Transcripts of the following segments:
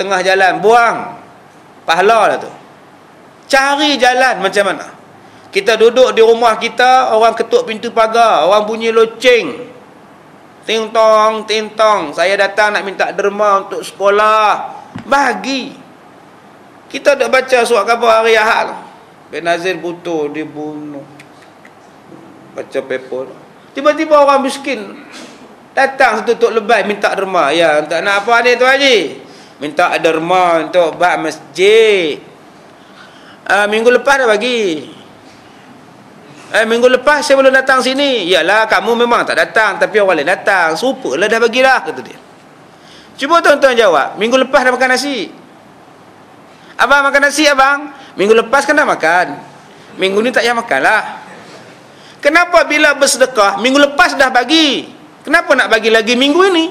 tengah jalan, buang pahala lah tu. Cari jalan macam mana. Kita duduk di rumah kita, orang ketuk pintu pagar, orang bunyi loceng, ting tong, saya datang nak minta derma untuk sekolah, bagi. Kita dah baca surat khabar hari Ahad, Benazir Bhutto dibunuh, baca paper, tiba-tiba orang miskin datang setutup lebay minta derma. Ya, tak nak apa ni tu Haji? Minta derma untuk bak masjid. Minggu lepas dah bagi. Minggu lepas saya belum datang sini. Yalah, kamu memang tak datang, tapi orang lain datang. Serupalah dah bagilah, kata dia. Cuba tuan-tuan jawab, minggu lepas dah makan nasi? Abang makan nasi, abang? Minggu lepas kan dah makan. Minggu ni tak payah makan lah. Kenapa bila bersedekah, minggu lepas dah bagi? Kenapa nak bagi lagi minggu ini?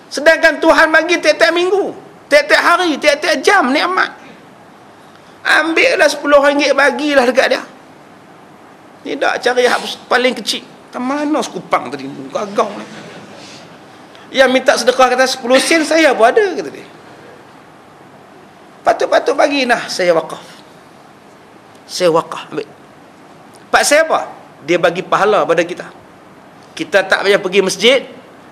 Sedangkan Tuhan bagi tiap-tiap minggu, tiap-tiap hari, tiap-tiap jam nikmat. Ambil lah RM10, bagilah dekat dia. Tidak cari hak paling kecil. Ke mana sekupang tadi? Gagau ni. Yang minta sedekah kata 10 sen saya pun ada, kata dia. Patut-patut bagi. Nah, saya wakaf. Saya wakaf. Ambil. Pak saya apa? Dia bagi pahala pada kita. Kita tak payah pergi masjid.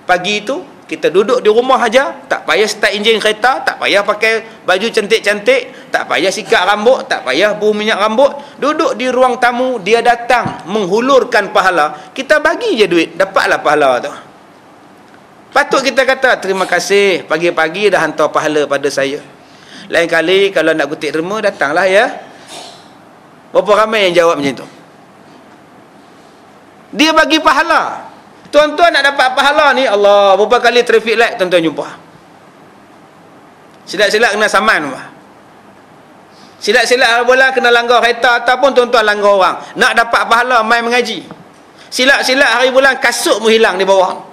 Pagi itu kita duduk di rumah aja, tak payah start enjin kereta, tak payah pakai baju cantik-cantik, tak payah sikat rambut, tak payah buh minyak rambut, duduk di ruang tamu, dia datang menghulurkan pahala, kita bagi je duit, dapatlah pahala tu. Patut kita kata terima kasih, pagi-pagi dah hantar pahala pada saya. Lain kali kalau nak kutip derma, datanglah ya. Berapa ramai yang jawab macam tu? Dia bagi pahala. Tuan-tuan nak dapat pahala ni, Allah, berapa kali traffic light tuan-tuan jumpa? Silap-silap kena saman apa? Silap-silap bola kena langgar kereta ataupun tuan-tuan langgar orang. Nak dapat pahala main mengaji. Silap-silap hari bulan kasut mu hilang di bawah.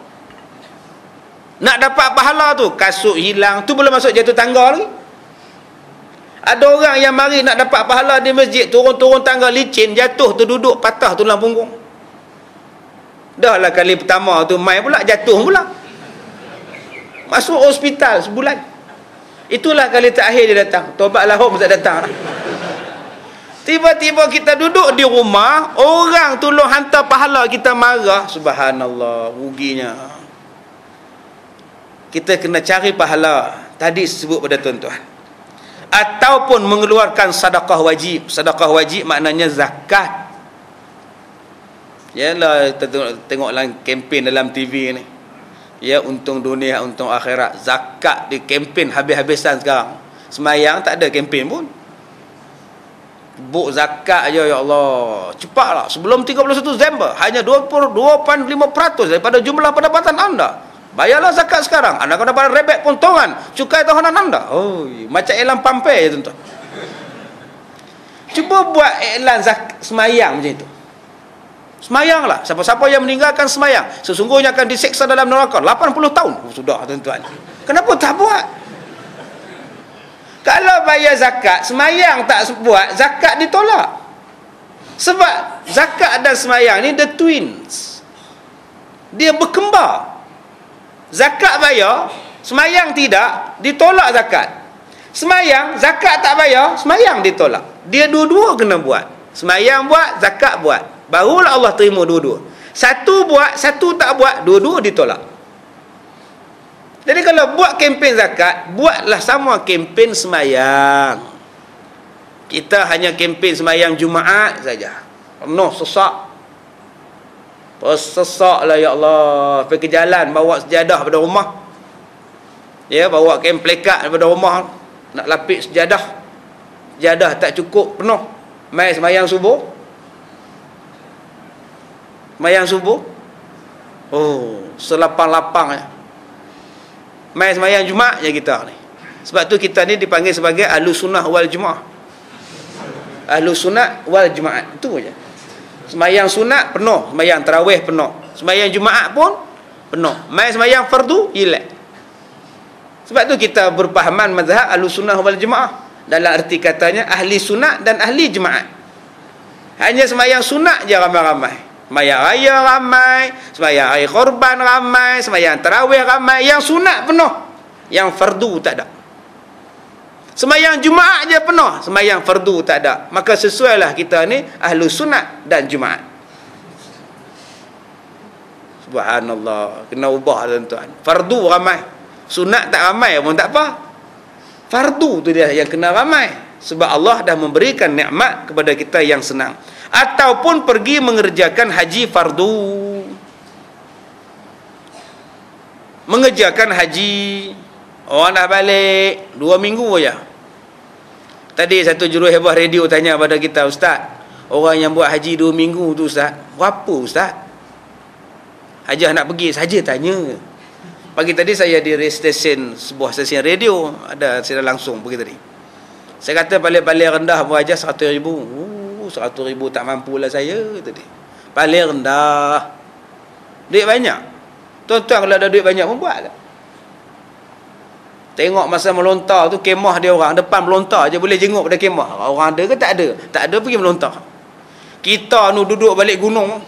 Nak dapat pahala tu, kasut hilang, tu belum masuk jatuh tangga lagi. Ada orang yang mari nak dapat pahala di masjid, turun-turun tangga licin, jatuh terduduk, patah tulang punggung. Dah lah kali pertama tu mai pula jatuh pula. Masuk hospital sebulan. Itulah kali terakhir dia datang. Tobatlah home tak datang. Tiba-tiba kita duduk di rumah, orang tolong hantar pahala, kita marah. Subhanallah, ruginya. Kita kena cari pahala. Tadi sebut pada tuan-tuan. Ataupun mengeluarkan sedekah wajib. Sedekah wajib maknanya zakat. Yalah, kita tengoklah kempen dalam TV ni. Ya, untung dunia, untung akhirat. Zakat di kempen habis-habisan sekarang. Semayang tak ada kempen pun. Buk zakat je, ya Allah. Cepatlah. Sebelum 31 Disember, hanya 22.5% daripada jumlah pendapatan anda. Bayarlah zakat sekarang. Anda akan dapat rebate potongan cukai tahunan anda. Oh, macam iklan pampai je, tuan-tuan. Cuba buat iklan semayang macam itu. Semayanglah. Siapa-siapa yang meninggalkan semayang, sesungguhnya akan diseksa dalam neraka 80 tahun. Oh, sudah, tuan-tuan. Kenapa tak buat? Kalau bayar zakat, semayang tak buat, zakat ditolak. Sebab zakat dan semayang ni the twins. Dia berkembar. Zakat bayar, semayang tidak, ditolak zakat. Semayang, zakat tak bayar, semayang ditolak. Dia dua-dua kena buat. Semayang buat, zakat buat. Barulah Allah terima dua-dua. Satu buat, satu tak buat, dua-dua ditolak. Jadi kalau buat kempen zakat, buatlah sama kempen semayang. Kita hanya kempen semayang Jumaat saja. Penuh sesak. Persesaklah ya Allah. Pergi ke jalan, bawa sejadah pada rumah. Ya, bawa kain plekat daripada rumah. Nak lapik sejadah. Sejadah tak cukup, penuh. Mai semayang subuh. Semayang subuh. Oh, selapang-lapang ya. Mai semayang Jumaat je kita ni. Sebab tu kita ni dipanggil sebagai Ahlus Sunnah wal Jumaah. Ahlus Sunnah wal Jumaat. Itu je. Semayang sunat penuh, semayang tarawih penuh. Semayang Jumaat pun penuh. Mai semayang fardu hilang. Sebab tu kita berpahaman mazhab Ahlus Sunnah wal Jamaah. Dalam arti katanya ahli sunat dan ahli jemaat. Hanya semayang sunat je ramai-ramai. Semayang raya ramai, semayang hari korban ramai, semayang tarawih ramai. Yang sunat penuh, yang fardu tak ada. Sembahyang Jumaat je penuh, sembahyang fardu tak ada. Maka sesuailah kita ni ahlu sunat dan Jumaat. Subhanallah, kena ubah tuan-tuan. Fardu ramai, sunat tak ramai pun tak apa. Fardu tu dia yang kena ramai, sebab Allah dah memberikan nikmat kepada kita yang senang. Ataupun pergi mengerjakan haji fardu, mengerjakan haji. Orang dah balik 2 minggu aja. Tadi satu juruhebah radio tanya pada kita, Ustaz, orang yang buat haji 2 minggu tu Ustaz, berapa Ustaz? Hajah nak pergi saja tanya. Pagi tadi saya di stesen, sebuah stesen radio, ada saya langsung pergi tadi. Saya kata paling rendah pun aja 100,000. 100,000 tak mampulah saya tadi. Paling rendah. Duit banyak. Tuan-tuan kalau ada duit banyak pun buatlah. Tengok masa melontar tu, kemah dia orang depan melontar je boleh jenguk pada kemah. Orang ada ke tak ada? Tak ada pergi melontar. Kita nu duduk balik gunung,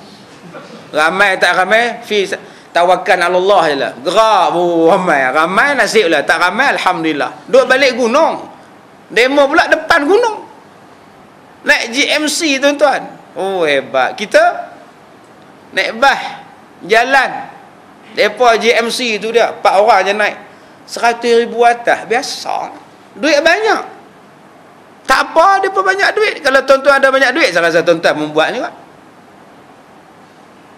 ramai tak ramai, fi tawakal ala Allah je lah. Gerak ramai nasib lah, tak ramai alhamdulillah. Duduk balik gunung, demo pula depan gunung, naik GMC tuan-tuan. Oh hebat. Kita naik bas jalan, depa GMC tu dia 4 orang je naik, 100,000 atas, biasa. Duit banyak. Tak apa, dia pun banyak duit. Kalau tuan-tuan ada banyak duit, saya rasa tuan-tuan membuat juga.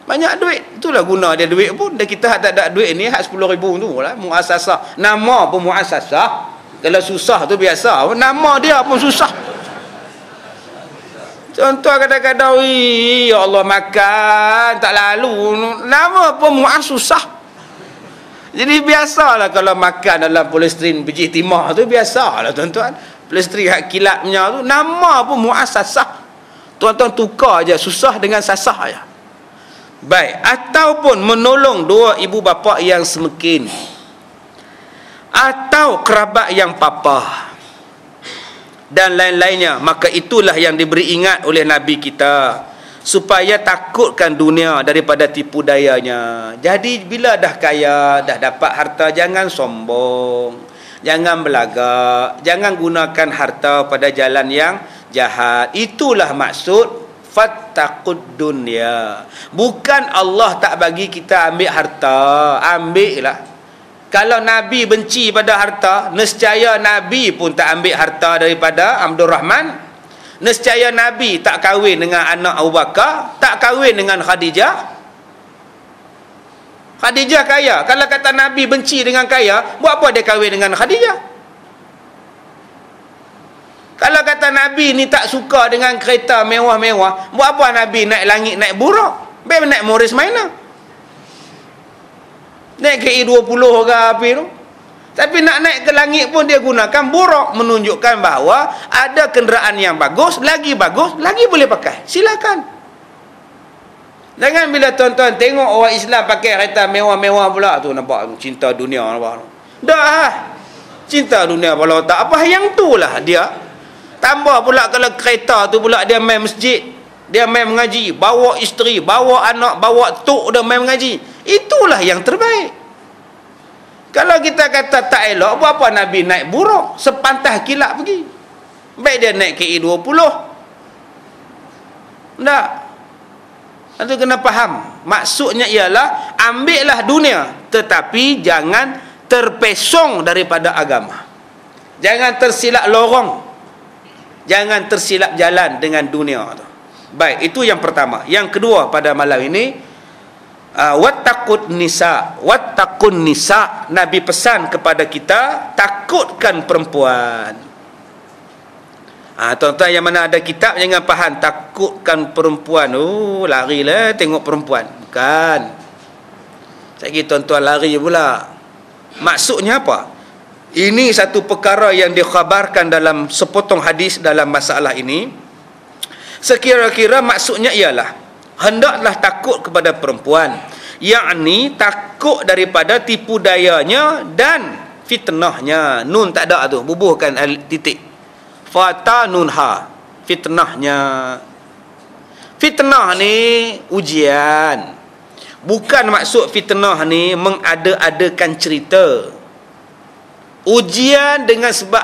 Banyak duit. Itulah guna dia duit pun. Dan kita tak ada duit ni, hak 10,000 tu lah. Muasasah. Nama pun muasasah. Kalau susah tu biasa. Nama dia pun susah. Tuan-tuan kadang-kadang, ya Allah makan, tak lalu. Nama pun muasasah. Jadi biasalah kalau makan dalam polisterin biji timah tu, biasalah tuan-tuan. Polisterin hak kilat punya tu, nama pun muasasah. Tuan-tuan tukar je susah dengan sasah je. Baik, ataupun menolong 2 ibu bapa yang semekin, atau kerabat yang papa dan lain-lainnya, maka itulah yang diberi ingat oleh Nabi kita, supaya takutkan dunia daripada tipu dayanya. Jadi bila dah kaya, dah dapat harta, jangan sombong, jangan belagak, jangan gunakan harta pada jalan yang jahat. Itulah maksud fattaqud dunya. Bukan Allah tak bagi kita ambil harta, ambil lah. Kalau Nabi benci pada harta, nescaya Nabi pun tak ambil harta daripada Abdul Rahman. Nescaya Nabi tak kahwin dengan anak Abu Bakar, tak kahwin dengan Khadijah. Khadijah kaya. Kalau kata Nabi benci dengan kaya, buat apa dia kahwin dengan Khadijah? Kalau kata Nabi ni tak suka dengan kereta mewah-mewah, buat apa Nabi naik langit, naik buruk? Biar naik Morris Minor, naik KI-20 ke apa tu. Tapi nak naik ke langit pun dia gunakan buruk, menunjukkan bahawa ada kenderaan yang bagus, lagi boleh pakai. Silakan. Jangan bila tuan-tuan tengok orang Islam pakai kereta mewah-mewah pula tu, nampak cinta dunia, nampak. Dah cinta dunia pula tak apa, yang tu lah dia. Tambah pula kalau kereta tu pula dia main masjid, dia main mengaji, bawa isteri, bawa anak, bawa tok dia main mengaji. Itulah yang terbaik. Kalau kita kata tak elok, buat apa Nabi naik buruk, sepantas kilat pergi? Baik dia naik KI-20. Tak. Itu kena faham. Maksudnya ialah, ambillah dunia, tetapi jangan terpesong daripada agama. Jangan tersilap lorong, jangan tersilap jalan dengan dunia tu. Baik, itu yang pertama. Yang kedua pada malam ini, wattaqun nisa. Nabi pesan kepada kita, takutkan perempuan. Tuan-tuan yang mana ada kitab, jangan faham takutkan perempuan, larilah tengok perempuan. Bukan. Saya tuan-tuan lari pula. Maksudnya apa? Ini satu perkara yang dikhabarkan dalam sepotong hadis dalam masalah ini. Sekira-kira maksudnya ialah, hendaklah takut kepada perempuan, yakni takut daripada tipu dayanya dan fitnahnya. Nun tak ada tu, bubuhkan titik. Fatanunha, fitnahnya. Fitnah ni ujian. Bukan maksud fitnah ni mengada-adakan cerita. Ujian dengan sebab